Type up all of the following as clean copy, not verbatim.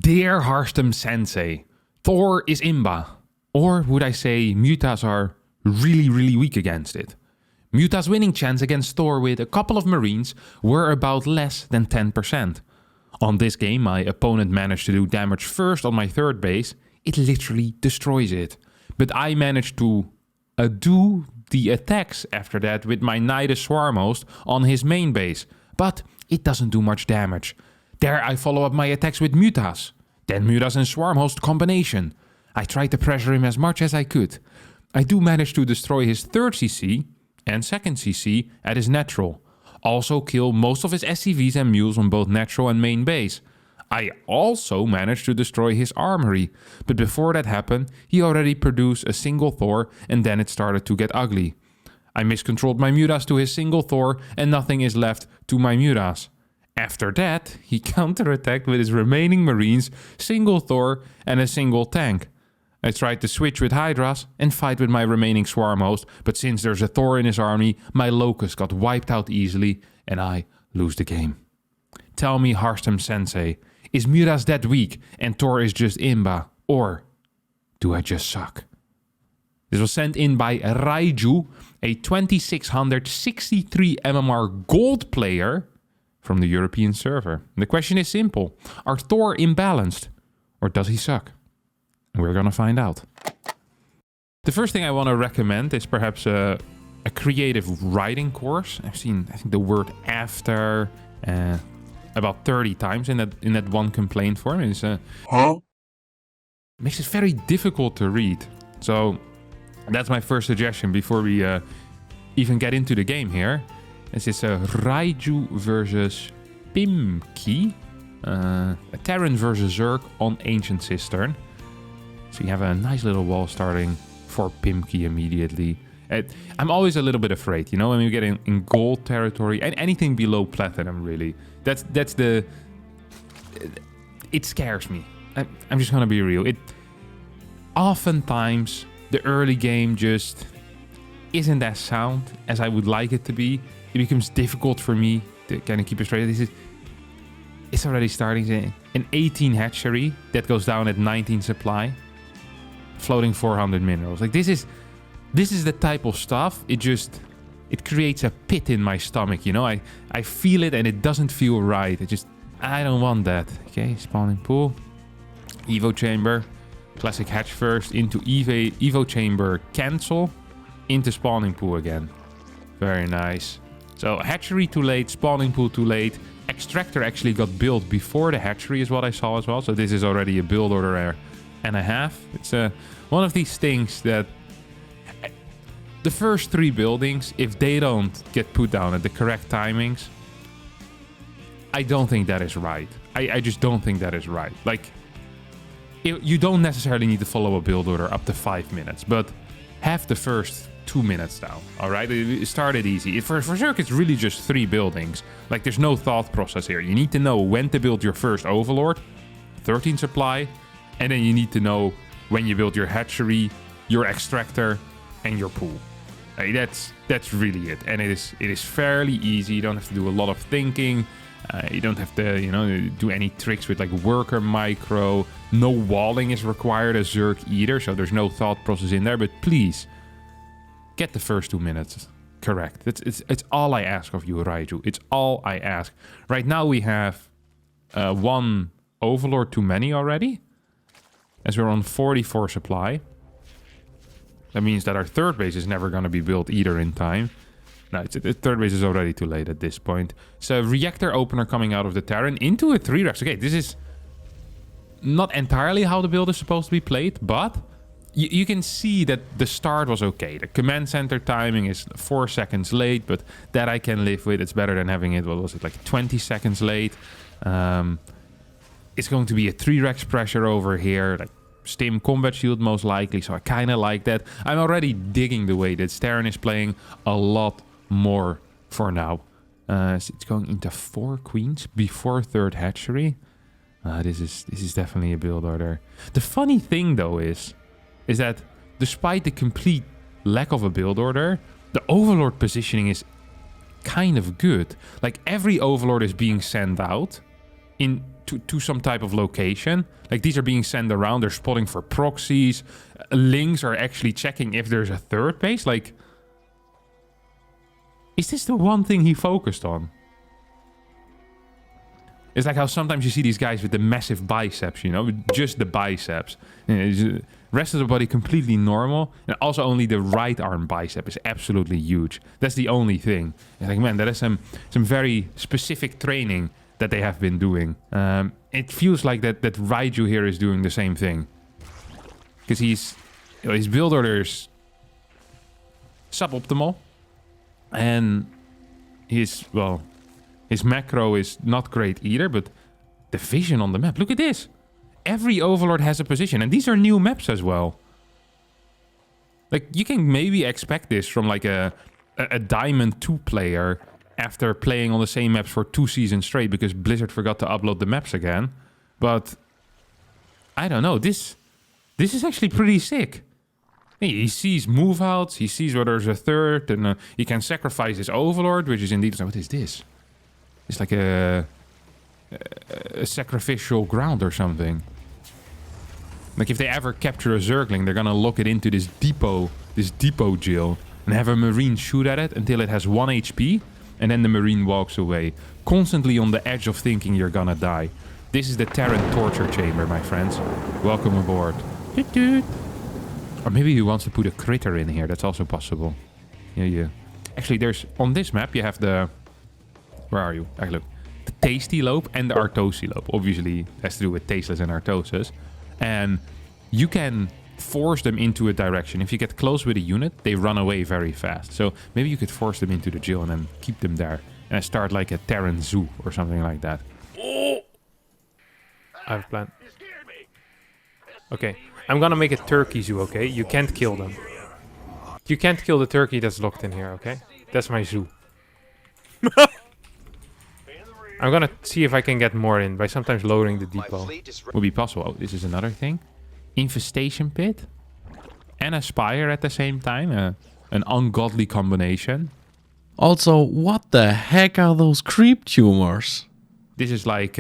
Dear Harstem Sensei, Thor is IMBA. Or would I say mutas are really weak against it? Muta's winning chance against Thor with a couple of Marines were about less than 10%. On this game, my opponent managed to do damage first on my third base. It literally destroys it. But I managed to do the attacks after that with my Nidus Swarmhost on his main base. But it doesn't do much damage. There I follow up my attacks with Mutas. Then Mutas and Swarmhost combination. I tried to pressure him as much as I could. I do manage to destroy his third CC and second CC at his natural. Also kill most of his SCVs and mules on both natural and main base. I also managed to destroy his armory, but before that happened, he already produced a single Thor and then it started to get ugly. I miscontrolled my Mutas to his single Thor and nothing is left to my Mutas. After that, he counterattacked with his remaining Marines, single Thor and a single tank. I tried to switch with Hydras and fight with my remaining Swarmhost, but since there's a Thor in his army, my Locust got wiped out easily and I lose the game. Tell me, Harstem Sensei, is Mutas that weak and Thor is just IMBA? Or do I just suck? This was sent in by Raiju, a 2663 MMR gold player from the European server. The question is simple. Are Thor imbalanced or does he suck? We're gonna find out. The first thing I want to recommend is perhaps a creative writing course. I've seen, I think, the word after about 30 times in that one complaint form. It's makes it very difficult to read. So that's my first suggestion before we even get into the game here. This is Raiju versus Pimki, a Terran versus Zerg on Ancient Cistern. So you have a nice little wall starting for Pimki immediately. I'm always a little bit afraid, you know, when you get in gold territory and anything below platinum, really. That's the... It scares me. I'm just gonna be real. Oftentimes, the early game just isn't as sound as I would like it to be. It becomes difficult for me to kind of keep it straight. It's already starting. An 18 hatchery that goes down at 19 supply. Floating 400 minerals. Like this is the type of stuff. It creates a pit in my stomach, you know. I feel it and it doesn't feel right. I don't want that. Okay, spawning pool, Evo chamber, classic hatch first into Evo chamber, cancel, into spawning pool again. Very nice. So hatchery too late, spawning pool too late. Extractor actually got built before the hatchery is what I saw as well. So this is already a build order and a half. It's one of these things that the first 3 buildings, if they don't get put down at the correct timings, I don't think that is right. I just don't think that is right. Like, you don't necessarily need to follow a build order up to 5 minutes, but have the first 2 minutes down, all right? It started easy. For Zerg, it's really just 3 buildings. Like, there's no thought process here. You need to know when to build your first Overlord, 13 supply, and then you need to know when you build your hatchery, your extractor, and your pool. That's really it. And it is fairly easy. You don't have to do a lot of thinking. You don't have to, you know, do any tricks with like worker micro. No walling is required as Zerg either, so there's no thought process in there. But please, get the first 2 minutes correct. It's all I ask of you, Raiju. It's all I ask. Right now we have 1 Overlord too many already, as we're on 44 supply. That means that our third base is never going to be built either in time. No, the third base is already too late at this point. So reactor opener coming out of the Terran into a 3-rex. Okay, this is not entirely how the build is supposed to be played, but you can see that the start was okay. The command center timing is 4 seconds late, but that I can live with. It's better than having it, what was it, like 20 seconds late. It's going to be a 3-rex pressure over here, like Stim combat shield most likely, so I kind of like that. I'm already digging the way that Terran is playing a lot more for now. So it's going into 4 queens before 3rd hatchery. This is definitely a build order. The funny thing though is that despite the complete lack of a build order, the Overlord positioning is kind of good. Like every Overlord is being sent out to some type of location. Like these are being sent around. They're spotting for proxies. Lings are actually checking if there's a third base. Like, is this the one thing he focused on? It's like how sometimes you see these guys with the massive biceps, you know, just the biceps. Rest of the body completely normal. And also only the right arm bicep is absolutely huge. That's the only thing. It's like, man, that is some very specific training that they have been doing. It feels like that Raiju here is doing the same thing. Because his build order is suboptimal. And his macro is not great either, but the vision on the map, look at this. Every overlord has a position, and these are new maps as well. Like, you can maybe expect this from like a Diamond 2 player after playing on the same maps for 2 seasons straight because Blizzard forgot to upload the maps again. But I don't know, this is actually pretty sick. He sees move outs, he sees where there's a third, and he can sacrifice his overlord, which is indeed... What is this? It's like a sacrificial ground or something. Like if they ever capture a Zergling, they're gonna lock it into this depot jail, and have a Marine shoot at it until it has 1 HP, and then the Marine walks away, constantly on the edge of thinking you're gonna die. This is the Terran torture chamber, my friends. Welcome aboard. Doot doot. Or maybe he wants to put a critter in here. That's also possible. Yeah. Actually, there's on this map you have the... Where are you? Look. The Tasty Lope and the Artosi Lope. Obviously, it has to do with tasteless and Artosis. And you can force them into a direction. If you get close with a unit, they run away very fast. So maybe you could force them into the jail and then keep them there. And start like a Terran zoo or something like that. Oh! I have a plan. Okay, I'm gonna make a turkey zoo, okay? You can't kill them. You can't kill the turkey that's locked in here, okay? That's my zoo. I'm gonna see if I can get more in by sometimes lowering the depot. Would be possible. Oh, this is another thing. Infestation pit and a spire at the same time. An ungodly combination. Also, what the heck are those creep tumors? This is like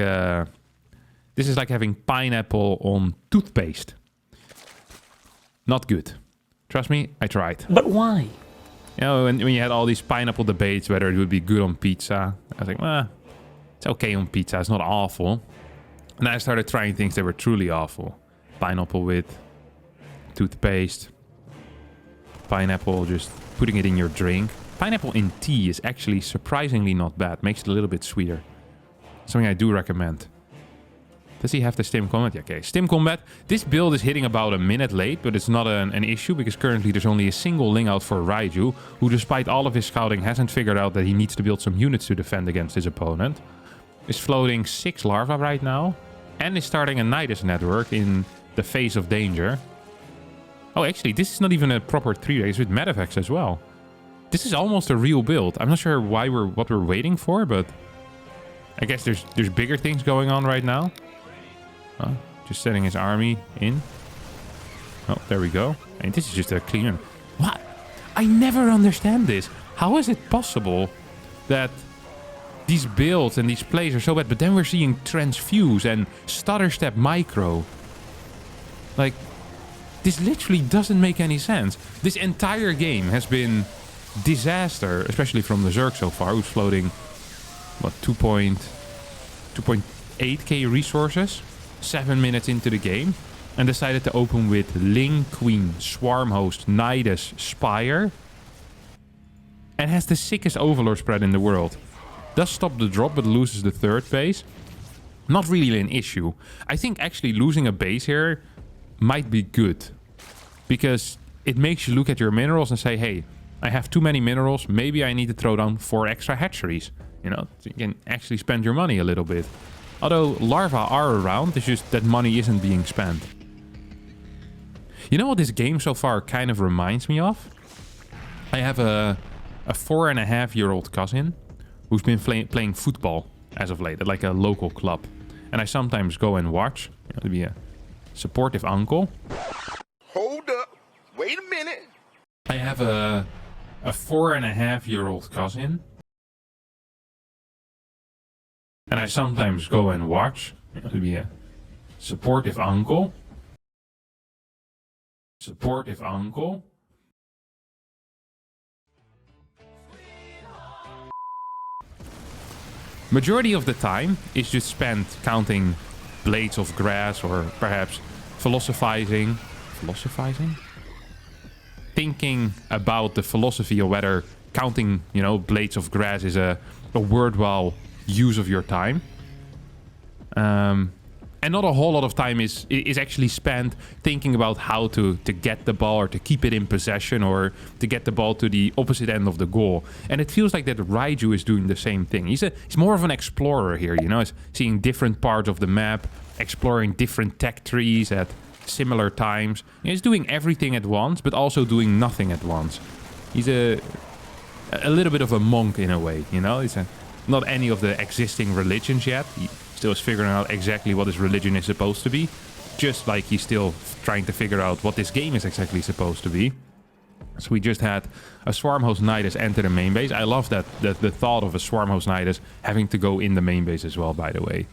having pineapple on toothpaste. Not good. Trust me, I tried. But why? You know, when you had all these pineapple debates whether it would be good on pizza, I was like, well, it's okay on pizza, it's not awful. And I started trying things that were truly awful. Pineapple with toothpaste. Pineapple, just putting it in your drink. Pineapple in tea is actually surprisingly not bad. Makes it a little bit sweeter. Something I do recommend. Does he have the stim combat? Yeah, okay. Stim combat. This build is hitting about a minute late, but it's not an issue because currently there's only a single Ling out for Raiju, who despite all of his scouting hasn't figured out that he needs to build some units to defend against his opponent. Is floating 6 larvae right now, and is starting a Nidus network in the face of danger. Oh, actually, this is not even a proper 3-race with Medivacs as well. This is almost a real build. I'm not sure what we're waiting for, but I guess there's bigger things going on right now. Oh, just setting his army in. Oh, there we go. And this is just a clean... What? I never understand this. How is it possible that these builds and these plays are so bad, but then we're seeing Transfuse and Stutter Step Micro? Like, this literally doesn't make any sense. This entire game has been disaster, especially from the Zerg so far, who's floating, what, 2.8k resources? 7 minutes into the game, and decided to open with Ling, Queen, Swarm Host, Nidus, Spire, and has the sickest Overlord spread in the world. Does stop the drop, but loses the third base. Not really an issue. I think actually losing a base here might be good, because it makes you look at your minerals and say, hey, I have too many minerals, maybe I need to throw down 4 extra hatcheries. You know, so you can actually spend your money a little bit. Although larvae are around, it's just that money isn't being spent. You know what this game so far kind of reminds me of? I have a 4.5-year-old cousin who's been playing football as of late at like a local club. And I sometimes go and watch, you know, to be a supportive uncle. Hold up. Wait a minute. I have a 4.5-year-old cousin. And I sometimes go and watch. To be a supportive uncle. Supportive uncle. Majority of the time is just spent counting blades of grass or perhaps philosophizing. Philosophizing? Thinking about the philosophy of whether counting, you know, blades of grass is a worthwhile use of your time. And not a whole lot of time is actually spent thinking about how to get the ball or to keep it in possession or to get the ball to the opposite end of the goal. And it feels like that Raiju is doing the same thing. He's more of an explorer here, you know. He's seeing different parts of the map, exploring different tech trees at similar times. He's doing everything at once, but also doing nothing at once. He's a little bit of a monk in a way, you know. He's not any of the existing religions yet. He still is figuring out exactly what his religion is supposed to be. Just like he's still trying to figure out what this game is exactly supposed to be. So we just had a Swarm Host Nidus enter the main base. I love that the thought of a Swarm Host Nidus having to go in the main base as well, by the way.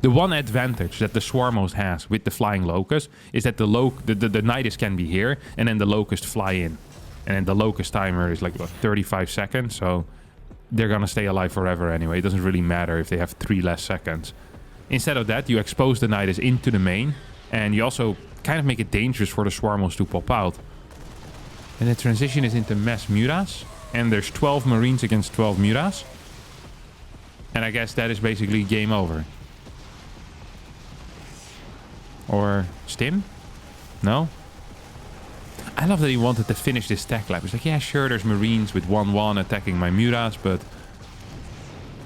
The one advantage that the Swarm Host has with the Flying Locust is that the Nidus can be here and then the Locust fly in. And then the Locust timer is like, what, 35 seconds? So they're gonna stay alive forever anyway. It doesn't really matter if they have 3 less seconds. Instead of that, you expose the Nidus into the main, and you also kind of make it dangerous for the Swarm Host to pop out. And the transition is into mass Mutas, and there's 12 Marines against 12 Mutas. And I guess that is basically game over. Or Stim? No? I love that he wanted to finish this tech lab. He's like, yeah, sure, there's Marines with 1-1 attacking my Mutas, but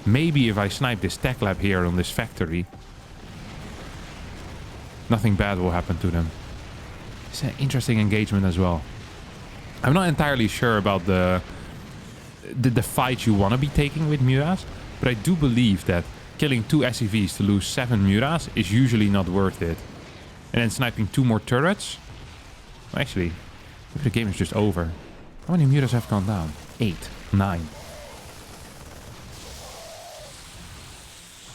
maybe if I snipe this tech lab here on this factory, nothing bad will happen to them. It's an interesting engagement as well. I'm not entirely sure about the fight you want to be taking with Mutas, but I do believe that killing 2 SCVs to lose 7 Mutas is usually not worth it. And then sniping 2 more turrets? Actually, maybe the game is just over. How many Mutas have gone down? 8, 9.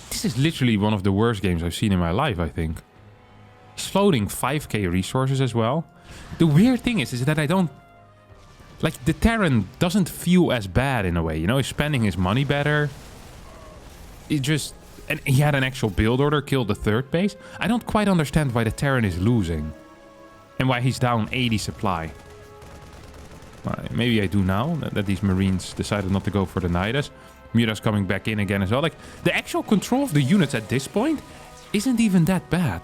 This is literally one of the worst games I've seen in my life, I think. He's floating 5k resources as well. The weird thing is that I don't... Like, the Terran doesn't feel as bad in a way, you know? He's spending his money better. It just... And he had an actual build order, killed the 3rd base. I don't quite understand why the Terran is losing. And why he's down 80 supply. Well, maybe I do now, that these Marines decided not to go for the Nidus. Mura's coming back in again as well. Like, the actual control of the units at this point isn't even that bad.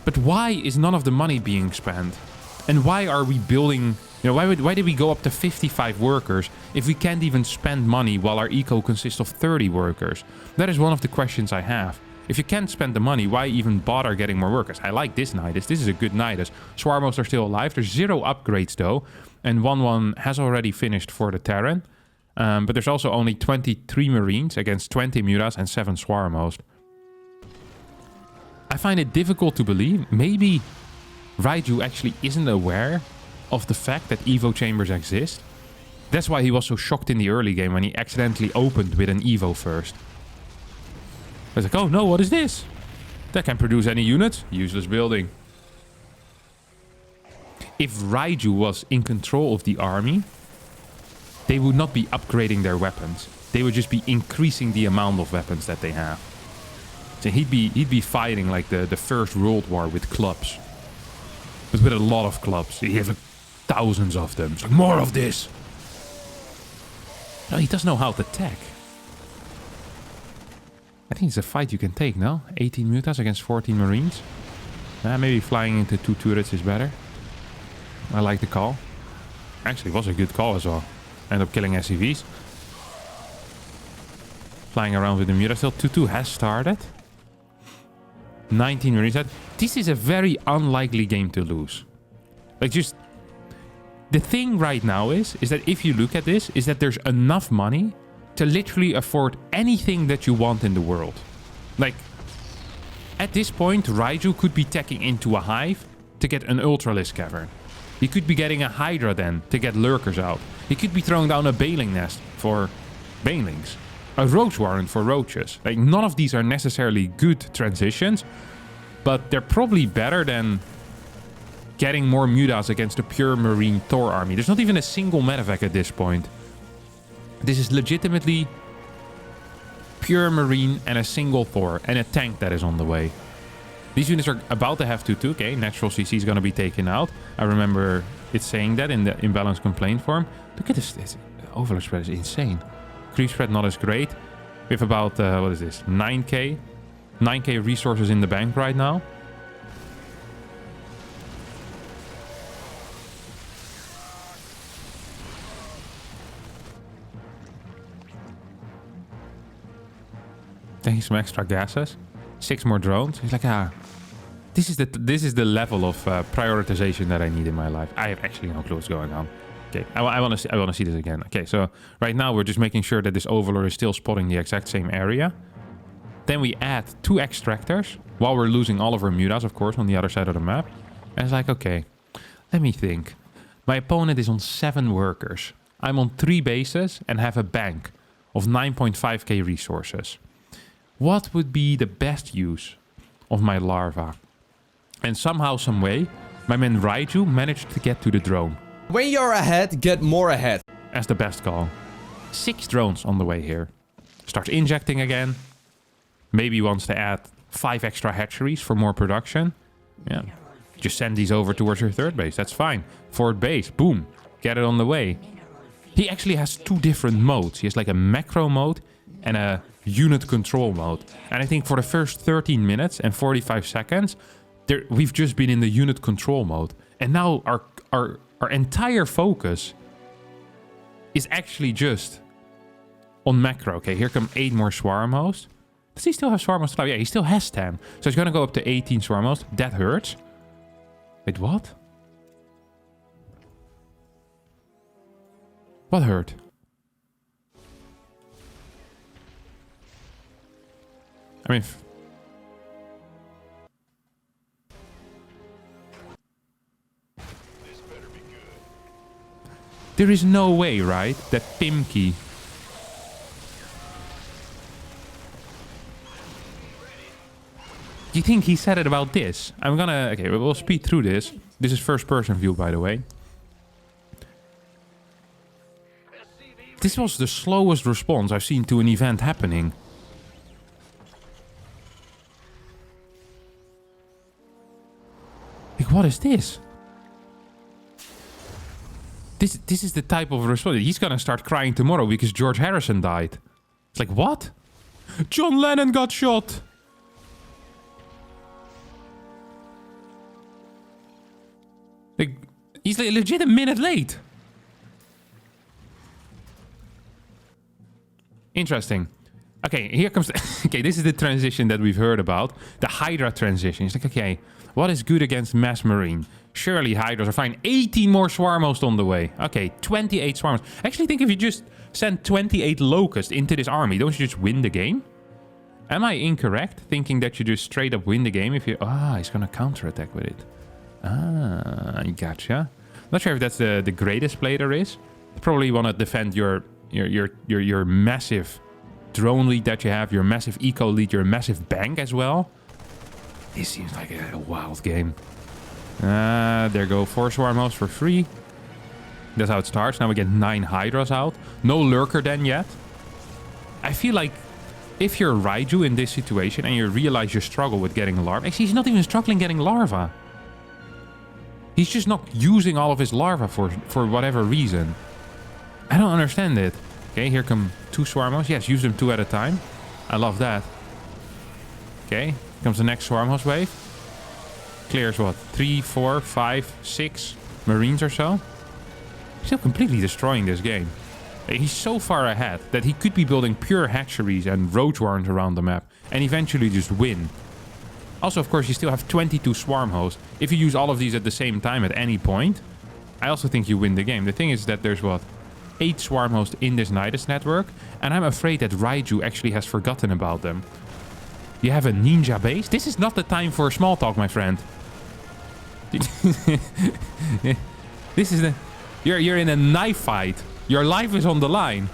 But why is none of the money being spent? And why are we building... You know, why did we go up to 55 workers if we can't even spend money while our eco consists of 30 workers? That is one of the questions I have. If you can't spend the money, why even bother getting more workers? I like this Nidus. This is a good Nidus. Swarmos are still alive. There's 0 upgrades though. And 1-1 has already finished for the Terran. But there's also only 23 Marines against 20 Mutas and 7 Swarmos. I find it difficult to believe. Maybe Raiju actually isn't aware of the fact that Evo chambers exist. That's why he was so shocked in the early game when he accidentally opened with an Evo first. I was like, oh no, what is this? That can produce any units? Useless building. If Raiju was in control of the army, they would not be upgrading their weapons. They would just be increasing the amount of weapons that they have. So he'd be fighting like the First World War with clubs. But with a lot of clubs. He has thousands of them. It's like, more of this. No, he does know how to tech. I think it's a fight you can take, no? 18 Mutas against 14 Marines. Maybe flying into 2 turrets is better. I like the call. Actually, it was a good call as well. End up killing SCVs. Flying around with the Muta still. 2-2 has started. 19 Marines. This is a very unlikely game to lose. Like, just... The thing right now is that if you look at this, is that there's enough money to literally afford anything that you want in the world. Like, at this point, Raiju could be teching into a hive to get an Ultralisk Cavern. He could be getting a Hydra then to get lurkers out. He could be throwing down a Baneling nest for Banelings. a roach warrant for roaches. Like, none of these are necessarily good transitions, but they're probably better than getting more mutas against a pure marine Thor army. There's not even a single medevac at this point. This is legitimately pure marine and a single Thor and a tank that is on the way. These units are about to have 2-2. Okay, natural CC is going to be taken out. I remember it saying that in the imbalance complaint form. Look at this overlord spread is insane. Creep spread not as great. We have about, what is this, 9k? 9k resources in the bank right now. Taking some extra gases. 6 more drones. He's like, this is the level of prioritization that I need in my life. I have actually no clue what's going on. Okay, I want to see this again. Okay, so right now we're just making sure that this overlord is still spotting the exact same area. Then we add 2 extractors while we're losing all of our mutas, of course, on the other side of the map. And it's like, okay, let me think. My opponent is on 7 workers. I'm on 3 bases and have a bank of 9.5k resources. What would be the best use of my larva? And somehow, some way, my man Raiju managed to get to the drone. When you're ahead, get more ahead. As the best call. 6 drones on the way here. Starts injecting again. Maybe wants to add 5 extra hatcheries for more production. Yeah. Just send these over towards your 3rd base. That's fine. 4th base. Boom. Get it on the way. He actually has 2 different modes. He has like a macro mode and a unit control mode. And I think for the first 13 minutes and 45 seconds, we've just been in the unit control mode. And now our entire focus is actually just on macro. Okay, here come 8 more swarm hosts. Does he still have swarm hosts? Yeah, he still has 10. So he's going to go up to 18 swarm hosts. That hurts. Wait, what? What hurt? I mean... There is no way, right, that Pimki... Do you think he said it about this? I'm gonna... Okay, we'll speed through this. This is first person view, by the way. This was the slowest response I've seen to an event happening. Like, what is this? This is the type of response. He's gonna start crying tomorrow because George Harrison died. It's like, what? John Lennon got shot! Like, he's like legit a minute late. Interesting. Okay, here comes... okay, this is the transition that we've heard about. The Hydra transition. It's like, okay, what is good against Mass Marine? Surely Hydras are fine. 18 more Swarm Hosts on the way. Okay, 28 Swarm Hosts. I actually think if you just send 28 Locusts into this army, don't you just win the game? Am I incorrect? Thinking that you just straight up win the game if you... Ah, he's gonna counterattack with it. Ah, gotcha. Not sure if that's the greatest play there is. You probably want to defend your massive drone lead that you have, your massive eco lead, your massive bank as well. This seems like a wild game. There go 4 Swarm Hosts for free. That's how it starts. Now we get 9 Hydras out. No Lurker then yet. I feel like if you're Raiju in this situation and you realize you struggle with getting larva... Actually, he's not even struggling getting larva. He's just not using all of his larva for whatever reason. I don't understand it. Okay, here come 2 Swarm Hosts. Yes, use them 2 at a time. I love that. Okay, here comes the next Swarm Host wave. Clears what? 3, 4, 5, 6 Marines or so. Still completely destroying this game. He's so far ahead that he could be building pure hatcheries and roach warrants around the map and eventually just win. Also, of course, you still have 22 Swarm Hosts. If you use all of these at the same time at any point, I also think you win the game. The thing is that there's what? 8 Swarm Hosts in this Nidus network, and I'm afraid that Raiju actually has forgotten about them. You have a ninja base? This is not the time for small talk, my friend. This is the... You're in a knife fight. Your life is on the line.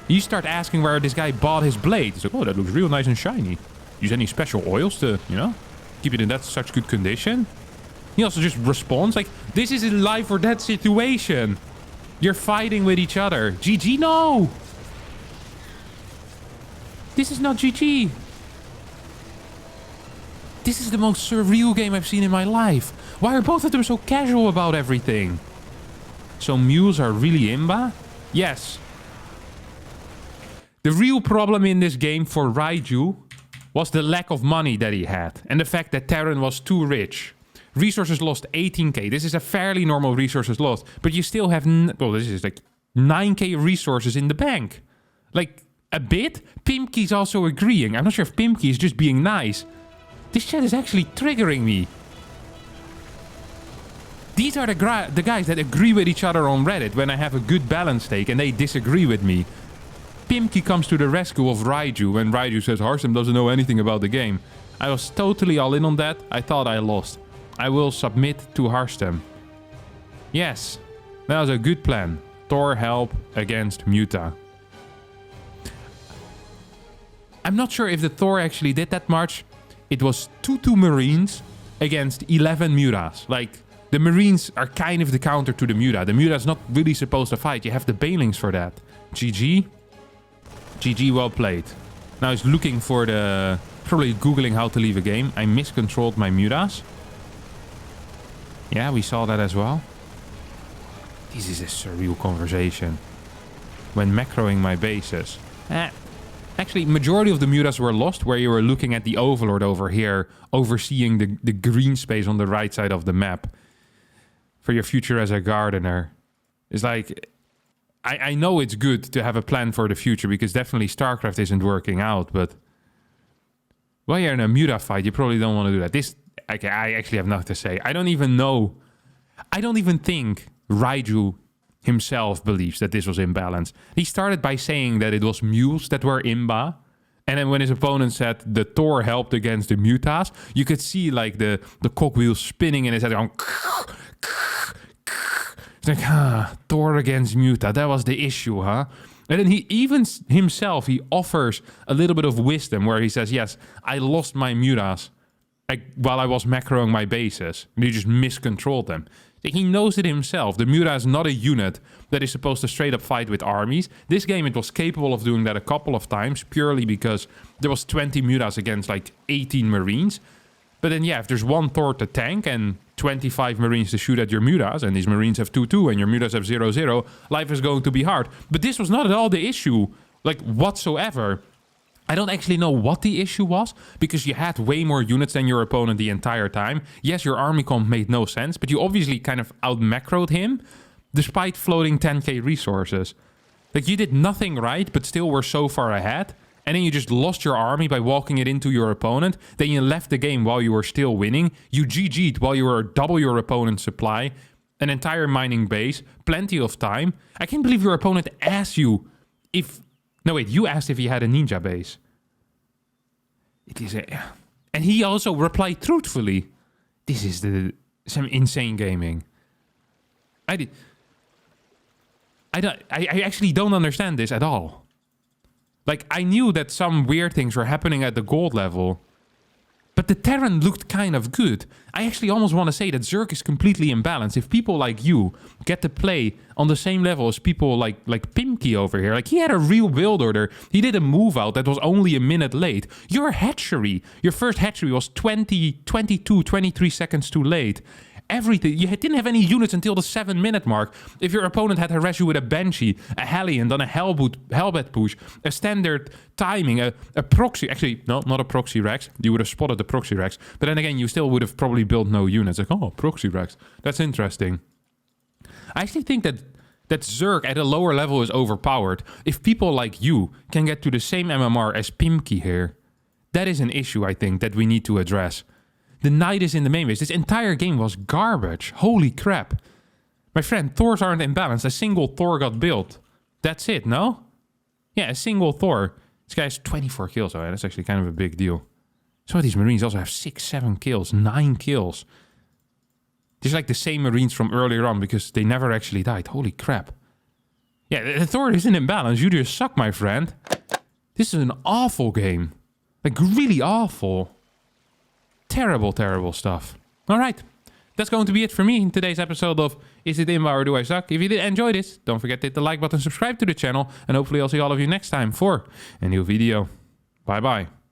You start asking where this guy bought his blade. He's like, oh, that looks real nice and shiny. Use any special oils to, you know, keep it in that such good condition? He also just responds like, this is a life or death situation. You're fighting with each other. GG, no! This is not GG. This is the most surreal game I've seen in my life. Why are both of them so casual about everything? So mules are really IMBA? Yes. The real problem in this game for Raiju was the lack of money that he had. And the fact that Terran was too rich. Resources lost 18k. This is a fairly normal resources lost. But you still have... well, this is like 9k resources in the bank. Like, a bit? Pimkey's also agreeing. I'm not sure if Pimkey is just being nice. This chat is actually triggering me. These are the guys that agree with each other on Reddit when I have a good balance stake and they disagree with me. Pimkey comes to the rescue of Raiju when Raiju says Harstem doesn't know anything about the game. I was totally all in on that. I thought I lost. I will submit to Harstem. Yes, that was a good plan. Thor help against Muta. I'm not sure if the Thor actually did that much. It was 2 Marines against 11 Mutas. Like, the Marines are kind of the counter to the Muta. The Muta's not really supposed to fight. You have the Banelings for that. GG. GG, well played. Now he's looking for the... probably googling how to leave a game. I miscontrolled my Mutas. Yeah, we saw that as well. This is a surreal conversation. When macroing my bases. Actually, majority of the Mutas were lost where you were looking at the Overlord over here, overseeing the green space on the right side of the map. For your future as a gardener. It's like... I know it's good to have a plan for the future, because definitely StarCraft isn't working out, but... while you're in a Muta fight, you probably don't want to do that. This... okay, I actually have nothing to say. I don't even know... I don't even think Raiju himself believes that this was imbalanced. He started by saying that it was mules that were IMBA. And then when his opponent said the Thor helped against the Mutas, you could see like the cogwheel spinning in his head going... it's like, Thor against Muta, that was the issue, huh? And then he even himself, he offers a little bit of wisdom where he says, yes, I lost my Mutas while I was macroing my bases. And he just miscontrolled them. He knows it himself. The Muta is not a unit that is supposed to straight up fight with armies. This game, it was capable of doing that a couple of times, purely because there was 20 Mutas against like 18 Marines. But then, yeah, if there's one Thor to tank and 25 Marines to shoot at your Mutas, and these Marines have 2-2 and your Mutas have 0-0, life is going to be hard. But this was not at all the issue, like, whatsoever. I don't actually know what the issue was, because you had way more units than your opponent the entire time. Yes, your army comp made no sense, but you obviously kind of out-macroed him, despite floating 10k resources. Like, you did nothing right, but still were so far ahead. And then you just lost your army by walking it into your opponent. Then you left the game while you were still winning. You GG'd while you were double your opponent's supply. An entire mining base. Plenty of time. I can't believe your opponent asked you if... no, wait. You asked if he had a ninja base. It is a... and he also replied truthfully. This is some insane gaming. I actually don't understand this at all. Like, I knew that some weird things were happening at the gold level, but the Terran looked kind of good. I actually almost want to say that Zerg is completely imbalanced. If people like you get to play on the same level as people like Pimkey over here, like, he had a real build order. He did a move out that was only a minute late. Your hatchery, your first hatchery was 22, 23 seconds too late. Everything. You didn't have any units until the 7-minute mark. If your opponent had harassed you with a Banshee, a Hellion, then a Hellbat push, a standard timing, a proxy. Actually, no, not a proxy Rex. You would have spotted the proxy Rex. But then again, you still would have probably built no units. Like, oh, proxy Rex. That's interesting. I actually think that Zerg at a lower level is overpowered. If people like you can get to the same MMR as Pimkey here, that is an issue, I think, that we need to address. The knight is in the main base. This entire game was garbage. Holy crap. My friend, Thors aren't imbalanced. A single Thor got built. That's it, no? Yeah, a single Thor. This guy has 24 kills. Oh, yeah, that's actually kind of a big deal. Some of these Marines also have 6, 7 kills, 9 kills. These are like the same Marines from earlier on because they never actually died. Holy crap. Yeah, the authority isn't in balance. You just suck, my friend. This is an awful game. Like, really awful. Terrible, terrible stuff. All right. That's going to be it for me in today's episode of Is It IMBA or Do I Suck? If you did enjoy this, don't forget to hit the like button, subscribe to the channel, and hopefully I'll see all of you next time for a new video. Bye-bye.